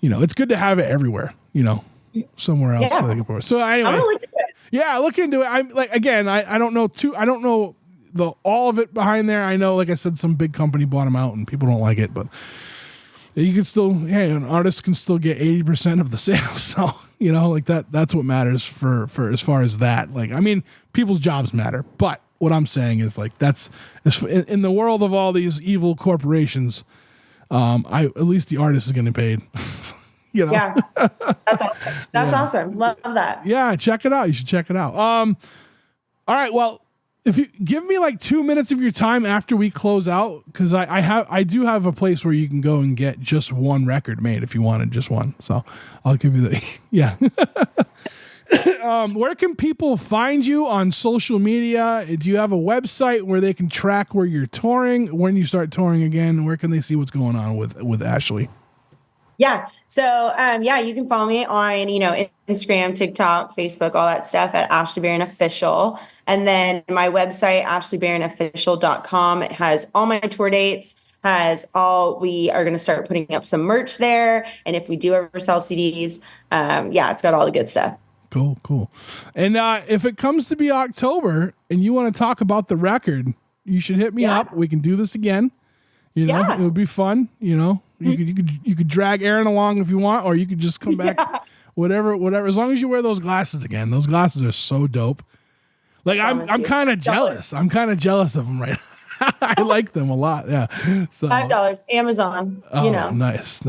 it's good to have it everywhere, somewhere else. Yeah. So anyway, look into it. I'm like, again, I don't know all of it behind there. I know, like I said, some big company bought them out and people don't like it, but you can still, an artist can still get 80% of the sales. So, like that's what matters for as far as that. Like, I mean, people's jobs matter, but what I'm saying is, like, that's in the world of all these evil corporations, at least the artist is getting paid. Yeah, that's awesome. That's awesome. Love that. Yeah, check it out. You should check it out. All right. Well, if you give me like 2 minutes of your time after we close out, because I do have a place where you can go and get just one record made if you wanted just one. So I'll give you where can people find you on social media? Do you have a website where they can track where you're touring? When you start touring again, where can they see what's going on with Ashley? Yeah. So, you can follow me on, Instagram, TikTok, Facebook, all that stuff at Ashley Barron Official. And then my website, ashleybarronofficial.com. It has all my tour dates, we are going to start putting up some merch there. And if we do ever sell CDs, it's got all the good stuff. Cool. And if it comes to be October and you want to talk about the record, you should hit me up. We can do this again. It would be fun. You could drag Aaron along if you want, or you could just come back. Whatever. As long as you wear those glasses again. Those glasses are so dope. Like, I'm kind of jealous. I'm kind of jealous of them right now. I like them a lot. Yeah. So $5 Amazon. Oh, nice.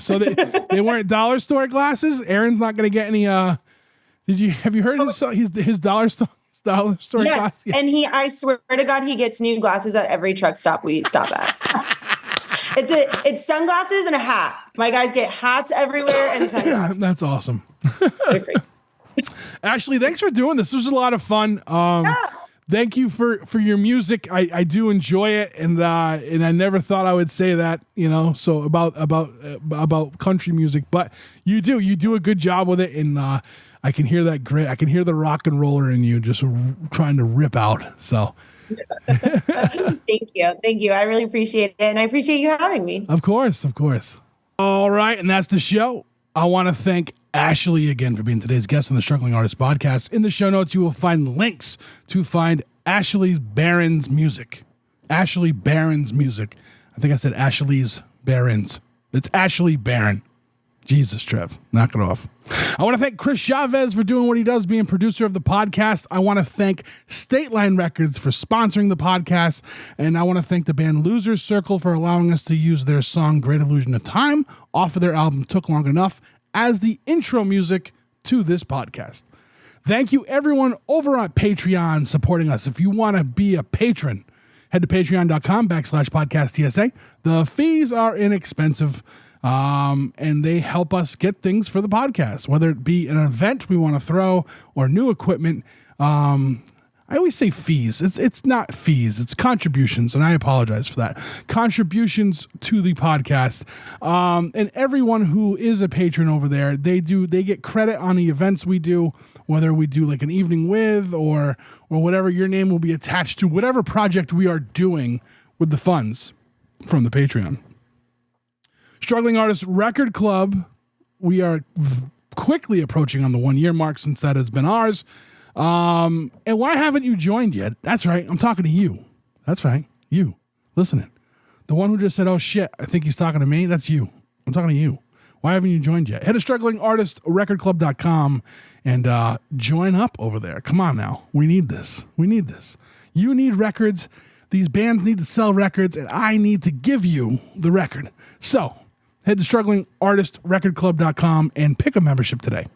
So they weren't dollar store glasses. Aaron's not going to get any. Have you heard his dollar store glasses? Yes, yeah. And I swear to God, he gets new glasses at every truck stop we stop at. It's sunglasses and a hat. My guys get hats everywhere and sunglasses. That's awesome. Ashley, thanks for doing this. This was a lot of fun. Thank you for your music. I do enjoy it, and I never thought I would say that, so about country music, but you do a good job with it, and I can hear that grit. I can hear the rock and roller in you just trying to rip out. So Thank you. I really appreciate it. And I appreciate you having me. Of course. All right. And that's the show. I want to thank Ashley again for being today's guest on the Struggling Artist Podcast. In the show notes, you will find links to find Ashley Barron's music. Ashley Barron's music. I think I said Ashley's Barron's. It's Ashley Barron. Jesus, Trev, knock it off. I want to thank Chris Chavez for doing what he does, being producer of the podcast. I want to thank State Line Records for sponsoring the podcast. And I want to thank the band Losers Circle for allowing us to use their song Great Illusion of Time off of their album Took Long Enough as the intro music to this podcast. Thank you, everyone over on Patreon supporting us. If you want to be a patron, head to patreon.com/podcasttsa. The fees are inexpensive. And they help us get things for the podcast, whether it be an event we want to throw or new equipment. I always say fees. It's not fees. It's contributions. And I apologize for that. Contributions to the podcast. And everyone who is a patron over there, they get credit on the events we do, whether we do like an evening with or whatever. Your name will be attached to whatever project we are doing with the funds from the Patreon. Struggling Artist Record Club, we are quickly approaching on the 1 year mark since that has been ours. And why haven't you joined yet? That's right. I'm talking to you. That's right. You listening. The one who just said, oh shit, I think he's talking to me. That's you. I'm talking to you. Why haven't you joined yet? Head to strugglingartistrecordclub.com and join up over there. Come on now. We need this. You need records. These bands need to sell records, and I need to give you the record. So head to strugglingartistrecordclub.com and pick a membership today.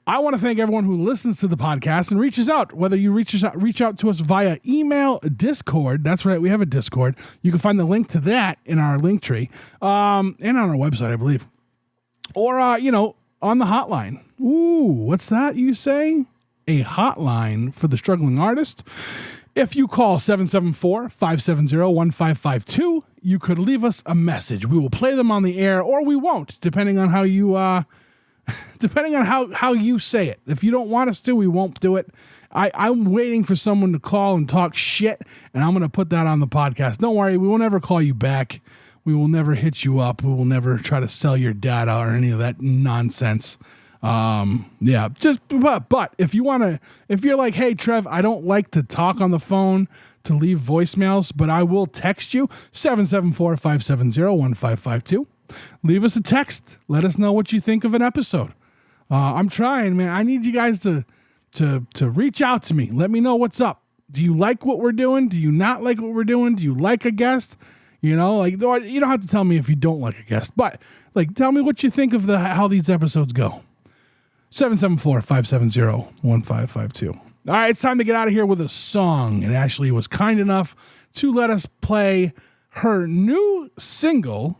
I want to thank everyone who listens to the podcast and reaches out, whether you reach out to us via email, Discord. That's right. We have a Discord. You can find the link to that in our link tree, and on our website, I believe, or, on the hotline. Ooh, what's that you say? A hotline for the struggling artist. If you call 774-570-1552, you could leave us a message. We will play them on the air, or we won't, depending on how you how you say it. If you don't want us to, we won't do it. I'm waiting for someone to call and talk shit, and I'm going to put that on the podcast. Don't worry, we will never call you back. We will never hit you up. We will never try to sell your data or any of that nonsense. But if you're like, hey, Trev, I don't like to talk on the phone to leave voicemails, but I will text you, 774-570-1552. Leave us a text. Let us know what you think of an episode. I'm trying, man. I need you guys to reach out to me. Let me know what's up. Do you like what we're doing? Do you not like what we're doing? Do you like a guest? You don't have to tell me if you don't like a guest, but tell me what you think of how these episodes go. 774-570-1552. All right, it's time to get out of here with a song. And Ashley was kind enough to let us play her new single.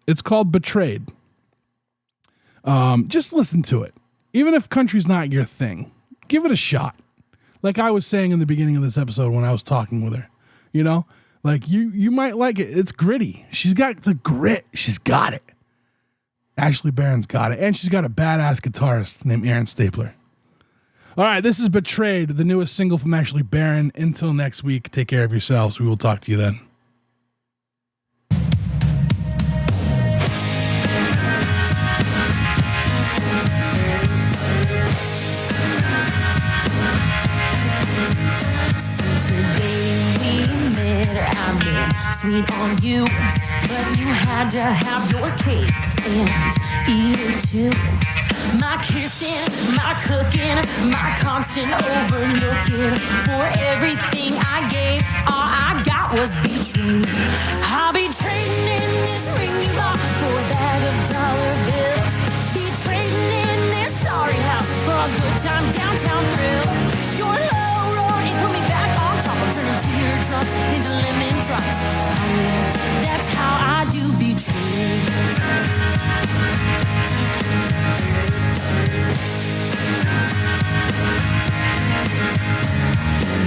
It's called Betrayed. Just listen to it. Even if country's not your thing, give it a shot. Like I was saying in the beginning of this episode when I was talking with her, you might like it. It's gritty. She's got the grit. She's got it. Ashley Barron's got it. And she's got a badass guitarist named Aaron Stapler. All right, this is Betrayed, the newest single from Ashley Barron. Until next week, take care of yourselves. We will talk to you then. Sweet on you, but you had to have your cake and eat it too. My kissing, my cooking, my constant overlooking. For everything I gave, all I got was betrayed. I'll be trading in this ring you bought for a bag of dollar bills. Be trading in this sorry house for a good time downtown thrill. Your low road, it put me back on top. I'm turning teardrops into lemon drops. That's how I do betray.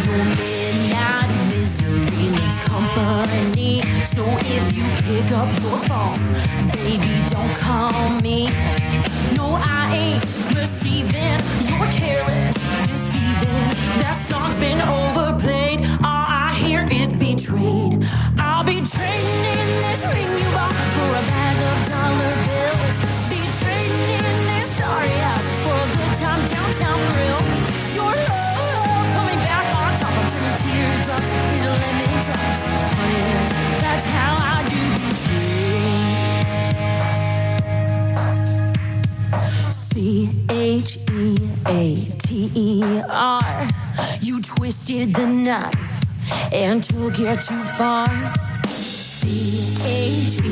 Your midnight misery makes company. So if you pick up your phone, baby, don't call me. No, I ain't receiving. You're careless, deceiving. That song's been overplayed. All I hear is betrayed. I'll be trading in this ring you bought for a bag of dollar bills. Be trading in this sorry house for a good time downtown thrill. Your love coming back on top. I'm turning teardrops into lemon drops. Honey, that's how I do CHEATER. You twisted the knife and took it too far. CHEATER.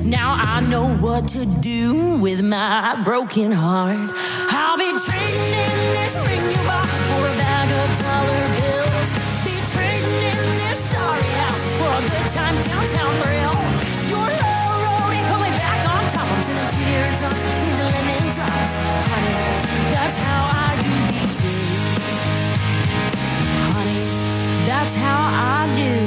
Now I know what to do with my broken heart. I'll be trading in this ring you bought for a bag of dollar bills. Be trading in this sorry house for a good time downtown thrill. Your low road ain't put me back on top. I'm turning teardrops into lemon drops. Honey, that's how I do betray. Honey, that's how I do.